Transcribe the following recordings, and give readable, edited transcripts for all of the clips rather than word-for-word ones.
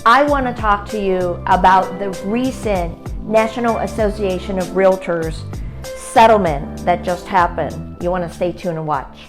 I want to talk to you about the recent National Association of Realtors settlement that just happened. You want to stay tuned and watch.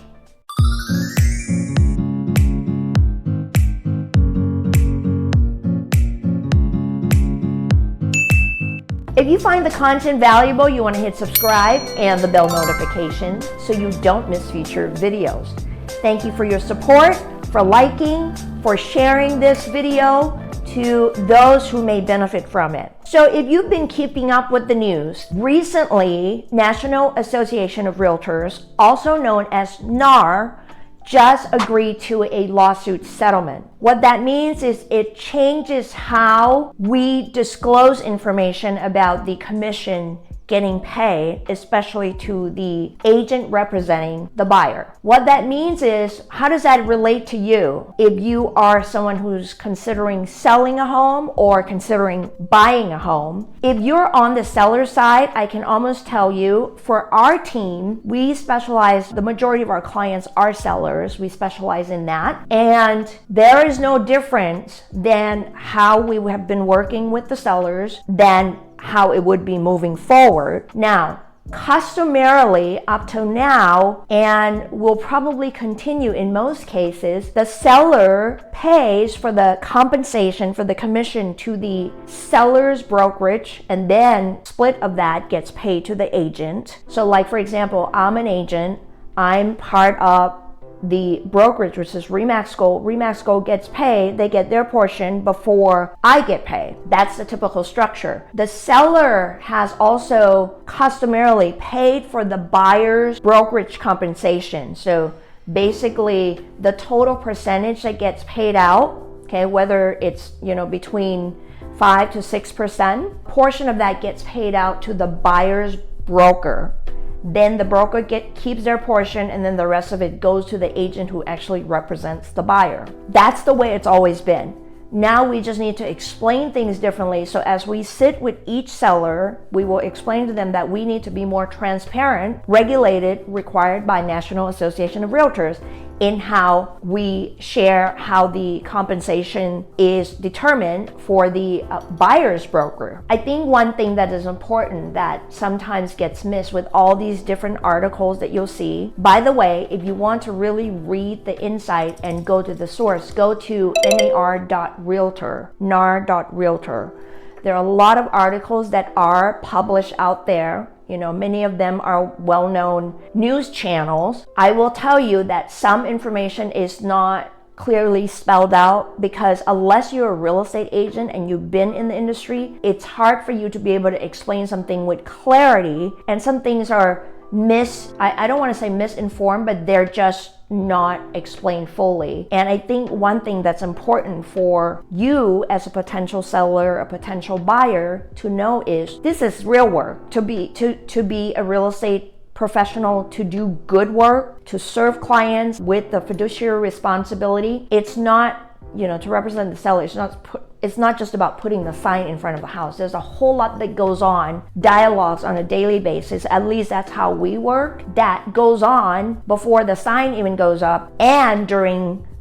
If you find the content valuable, you want to hit subscribe and the bell notification so you don't miss future videos. Thank you for your support, for liking, for sharing this video to those who may benefit from it. So if you've been keeping up with the news, recently, National Association of Realtors, also known as NAR, just agreed to a lawsuit settlement. What that means is it changes how we disclose information about the commission getting paid, especially to the agent representing the buyer. What that means is, how does that relate to you? If you are someone who's considering selling a home or considering buying a home, if you're on the seller side, I can almost tell you, for our team, we specialize, the majority of our clients are sellers, we specialize in that, and there is no difference than how we have been working with the sellers than how it would be moving forward. Now, customarily up till now, and will probably continue in most cases, the seller pays for the compensation for the commission to the seller's brokerage, and then split of that gets paid to the agent. So like, for example, I'm an agent, I'm part of the brokerage, which is Remax Gold. Remax Gold gets paid, they get their portion before I get paid. That's the typical structure. The seller has also customarily paid for the buyer's brokerage compensation. So basically the total percentage that gets paid out, okay, whether it's, between 5 to 6%, portion of that gets paid out to the buyer's broker. Then the broker keeps their portion, and then the rest of it goes to the agent who actually represents the buyer. That's the way it's always been. Now we just need to explain things differently. So as we sit with each seller, we will explain to them that we need to be more transparent, regulated, required by National Association of Realtors in how we share how the compensation is determined for the buyer's broker. I think one thing that is important that sometimes gets missed with all these different articles that you'll see, by the way, if you want to really read the insight and go to the source, go to NAR.Realtor, NAR.Realtor. There are a lot of articles that are published out there. Many of them are well-known news channels. I will tell you that some information is not clearly spelled out because unless you're a real estate agent and you've been in the industry, it's hard for you to be able to explain something with clarity, and some things are I don't want to say misinformed, but they're just not explained fully. And I think one thing that's important for you as a potential seller, a potential buyer to know is this is real work. To be a real estate professional, to do good work, to serve clients with the fiduciary responsibility. It's not, to represent the seller, it's not just about putting the sign in front of the house. There's a whole lot that goes on, dialogues on a daily basis, at least that's how we work, that goes on before the sign even goes up, and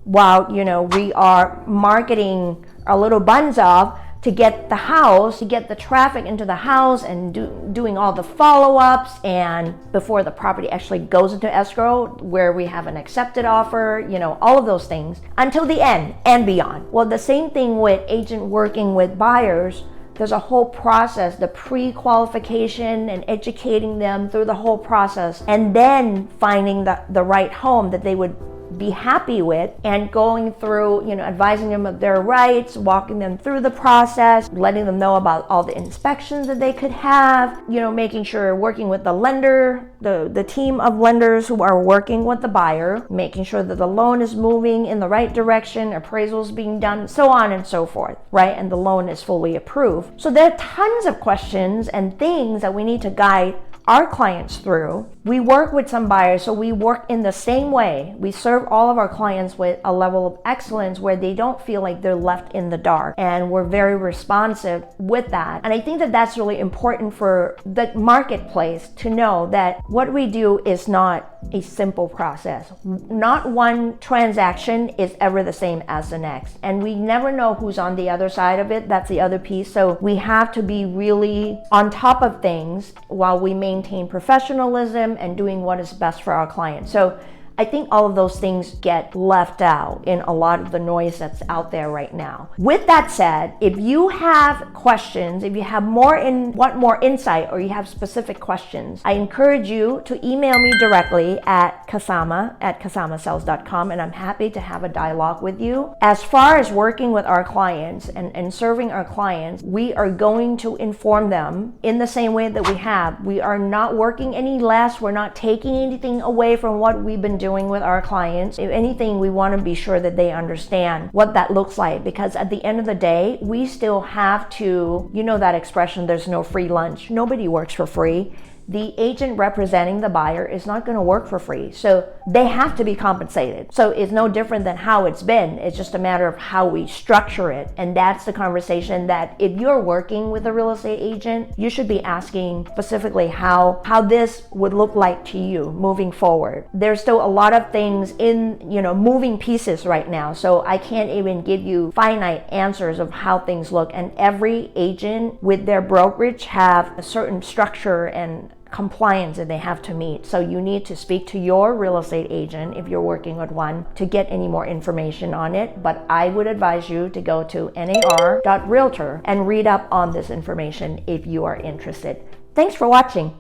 while we are marketing our little buns off to get the house, to get the traffic into the house, and doing all the follow-ups, and before the property actually goes into escrow where we have an accepted offer, all of those things until the end and beyond. Well, the same thing with agent working with buyers. There's a whole process, the pre-qualification and educating them through the whole process, and then finding the right home that they would be happy with, and going through, advising them of their rights, walking them through the process, letting them know about all the inspections that they could have, making sure working with the lender, the team of lenders who are working with the buyer, making sure that the loan is moving in the right direction, appraisals being done, so on and so forth, right? And the loan is fully approved. So there are tons of questions and things that we need to guide our clients through. We work with some buyers, so we work in the same way. We serve all of our clients with a level of excellence where they don't feel like they're left in the dark, and we're very responsive with that. And I think that that's really important for the marketplace to know that what we do is not a simple process. Not one transaction is ever the same as the next, and we never know who's on the other side of it. That's the other piece. So we have to be really on top of things while we maintain professionalism and doing what is best for our clients. So I think all of those things get left out in a lot of the noise that's out there right now. With that said, if you have questions, if you have want more insight, or you have specific questions, I encourage you to email me directly at kasama@kasamasales.com, and I'm happy to have a dialogue with you. As far as working with our clients and serving our clients, we are going to inform them in the same way that we have. We are not working any less. We're not taking anything away from what we've been doing with our clients. If anything, we want to be sure that they understand what that looks like, because at the end of the day, we still have to, you know that expression, there's no free lunch. Nobody works for free. The agent representing the buyer is not going to work for free. So they have to be compensated. So it's no different than how it's been. It's just a matter of how we structure it. And that's the conversation that if you're working with a real estate agent, you should be asking specifically how this would look like to you moving forward. There's still a lot of things in, moving pieces right now. So I can't even give you finite answers of how things look. And every agent with their brokerage have a certain structure and compliance that they have to meet. So you need to speak to your real estate agent if you're working with one to get any more information on it. But I would advise you to go to nar.realtor and read up on this information if you are interested. Thanks for watching.